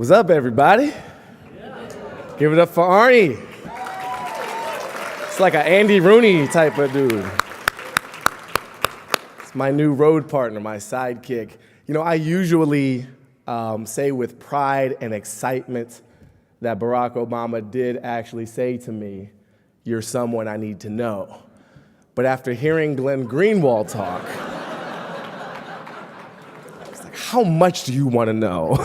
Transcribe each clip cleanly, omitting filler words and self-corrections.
What's up, everybody? Give it up for Arnie. It's like an Andy Rooney type of dude. It's my new road partner, my sidekick. You know, I usually say with pride and excitement that Barack Obama did actually say to me, "You're someone I need to know." But after hearing Glenn Greenwald talk, it's like, how much do you want to know?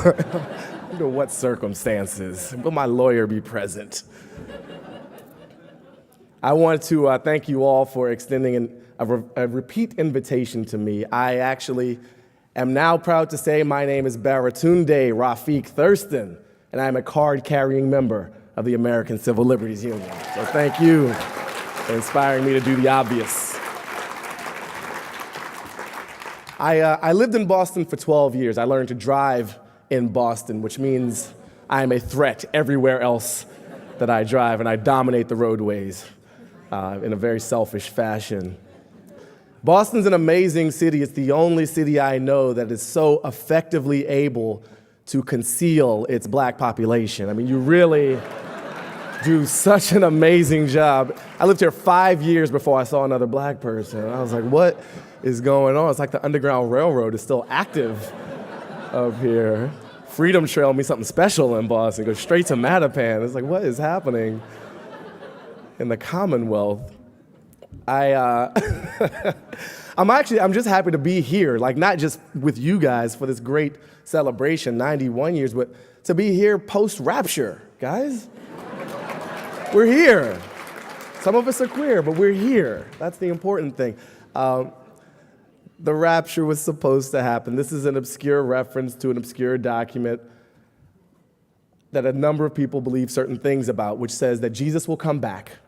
Under what circumstances? Will my lawyer be present? I want to thank you all for extending a repeat invitation to me. I actually am now proud to say my name is Baratunde Thurston, and I am a card-carrying member of the American Civil Liberties Union. So thank you for inspiring me to do the obvious. I lived in Boston for 12 years. I learned to drive in Boston, which means I am a threat everywhere else that I drive, and I dominate the roadways in a very selfish fashion. Boston's an amazing city. It's the only city I know that is so effectively able to conceal its black population. I mean, you really do such an amazing job. I lived here 5 years before I saw another black person. I was like, what is going on? It's like the Underground Railroad is still active up here. Freedom Trail means something special in Boston. It goes straight to Mattapan. It's like, what is happening in the Commonwealth? I'm just happy to be here, like not just with you guys for this great celebration, 91 years, but to be here post-rapture, guys. We're here. Some of us are queer, but we're here. That's the important thing. The rapture was supposed to happen. This is an obscure reference to an obscure document that a number of people believe certain things about, which says that Jesus will come back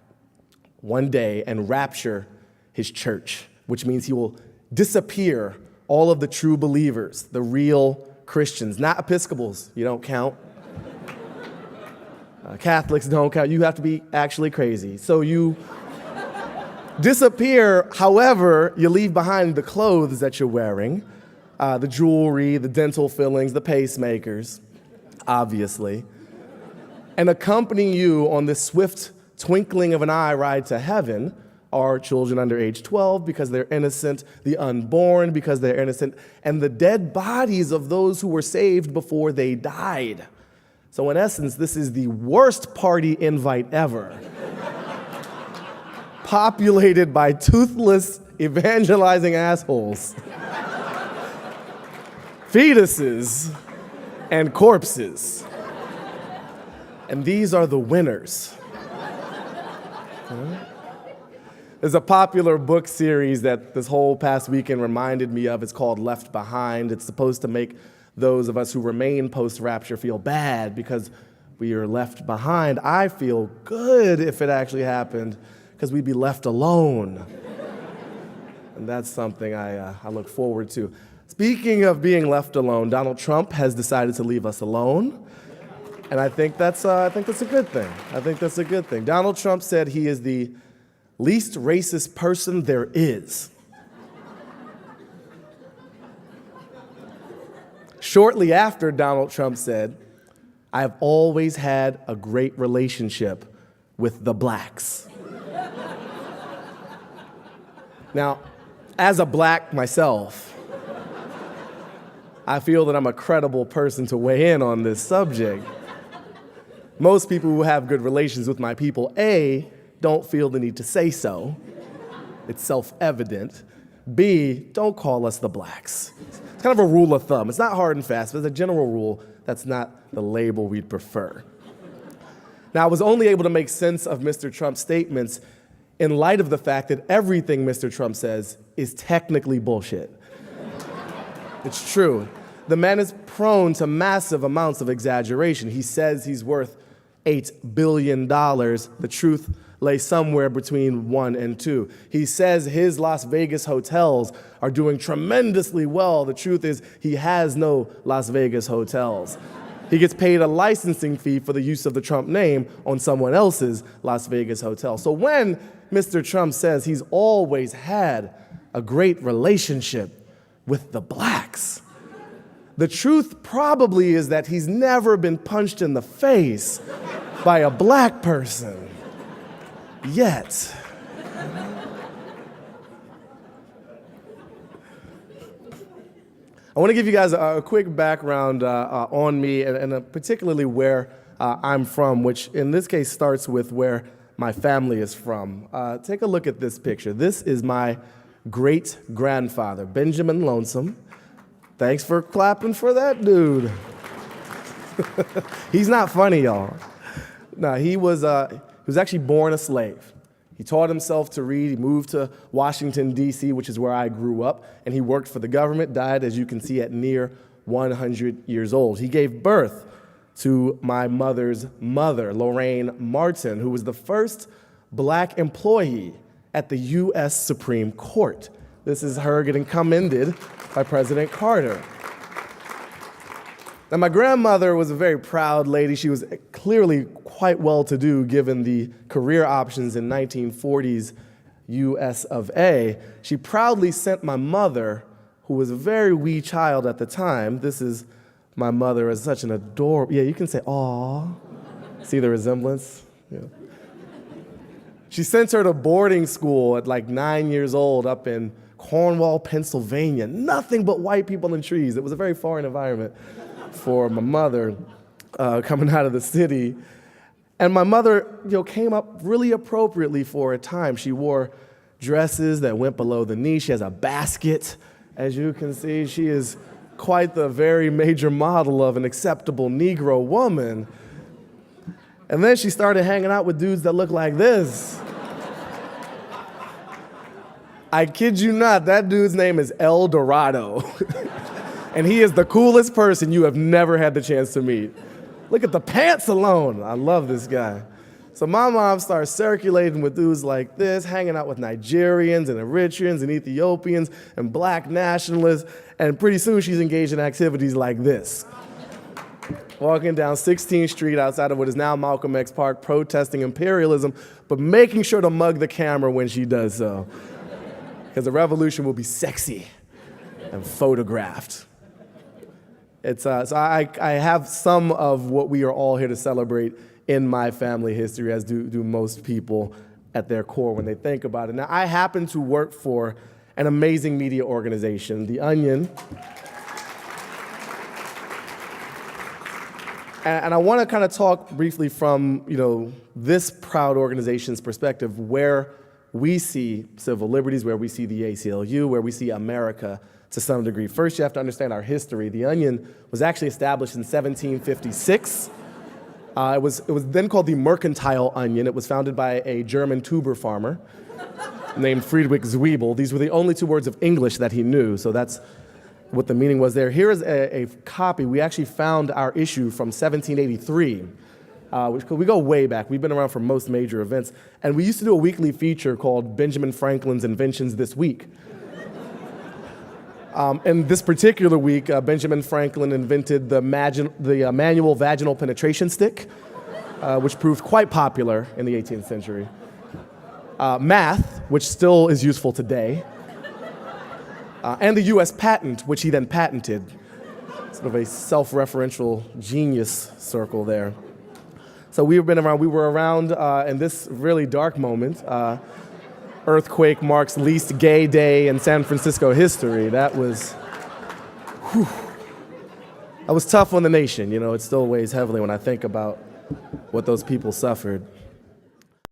one day and rapture his church, which means he will disappear all of the true believers, the real Christians, not Episcopals. You don't count. Catholics don't count. You have to be actually crazy. So you disappear, however, you leave behind the clothes that you're wearing, the jewelry, the dental fillings, the pacemakers, obviously, and accompanying you on this swift twinkling of an eye ride to heaven are children under age 12 because they're innocent, the unborn because they're innocent, and the dead bodies of those who were saved before they died. So in essence, this is the worst party invite ever. Populated by toothless, evangelizing assholes, fetuses, and corpses. And these are the winners. There's a popular book series that this whole past weekend reminded me of. It's called Left Behind. It's supposed to make those of us who remain post-rapture feel bad because we are left behind. I feel good if it actually happened, because we'd be left alone. And that's something I look forward to. Speaking of being left alone, Donald Trump has decided to leave us alone. And I think that's a good thing. I think that's a good thing. Donald Trump said he is the least racist person there is. Shortly after, Donald Trump said, "I have always had a great relationship with the blacks." Now, as a black myself, I feel that I'm a credible person to weigh in on this subject. Most people who have good relations with my people, A, don't feel the need to say so. It's self-evident. B, don't call us the blacks. It's kind of a rule of thumb. It's not hard and fast, but as a general rule, that's not the label we'd prefer. Now, I was only able to make sense of Mr. Trump's statements in light of the fact that everything Mr. Trump says is technically bullshit. It's true. The man is prone to massive amounts of exaggeration. He says he's worth $8 billion. The truth lay somewhere between 1 and 2. He says his Las Vegas hotels are doing tremendously well. The truth is he has no Las Vegas hotels. He gets paid a licensing fee for the use of the Trump name on someone else's Las Vegas hotel. So when Mr. Trump says he's always had a great relationship with the blacks, The truth probably is that he's never been punched in the face by a black person. Yet. I want to give you guys a quick background on me and particularly where I'm from, which in this case starts with where my family is from. Take a look at this picture. This is my great-grandfather, Benjamin Lonesome. Thanks for clapping for that dude. He's not funny, y'all. No, he was actually born a slave. He taught himself to read. He moved to Washington, D.C., which is where I grew up, and he worked for the government, died, as you can see, at near 100 years old. He gave birth to my mother's mother, Lorraine Martin, who was the first black employee at the U.S. Supreme Court. This is her getting commended by President Carter. Now, my grandmother was a very proud lady. She was clearly quite well-to-do given the career options in 1940s U.S. of A. She proudly sent my mother, who was a very wee child at the time. This is my mother as such an adorable, yeah, you can say, aw. See the resemblance? Yeah. She sent her to boarding school at like 9 years old up in Cornwall, Pennsylvania. Nothing but white people and trees. It was a very foreign environment for my mother coming out of the city. And my mother, came up really appropriately for a time. She wore dresses that went below the knee. She has a basket, as you can see. She is quite the very major model of an acceptable Negro woman. And then she started hanging out with dudes that look like this. I kid you not, that dude's name is El Dorado. And he is the coolest person you have never had the chance to meet. Look at the pants alone. I love this guy. So my mom starts circulating with dudes like this, hanging out with Nigerians and Eritreans and Ethiopians and black nationalists, and pretty soon she's engaged in activities like this. Walking down 16th Street outside of what is now Malcolm X Park, protesting imperialism, but making sure to mug the camera when she does so. Because the revolution will be sexy and photographed. So I have some of what we are all here to celebrate in my family history, as do most people at their core when they think about it. Now, I happen to work for an amazing media organization, The Onion. And I want to kind of talk briefly from, this proud organization's perspective, where we see civil liberties, where we see the ACLU, where we see America to some degree. First, you have to understand our history. The Onion was actually established in 1756. It was then called the Mercantile Onion. It was founded by a German tuber farmer named Friedrich Zwiebel. These were the only two words of English that he knew, so that's what the meaning was there. Here is a copy. We actually found our issue from 1783. We go way back. We've been around for most major events. And we used to do a weekly feature called Benjamin Franklin's Inventions This Week. In this particular week, Benjamin Franklin invented the manual vaginal penetration stick, which proved quite popular in the 18th century. Math, which still is useful today. And the US patent, which he then patented. Sort of a self-referential genius circle there. So we were around in this really dark moment. Earthquake marks least gay day in San Francisco history. That was tough on the nation. It still weighs heavily when I think about what those people suffered.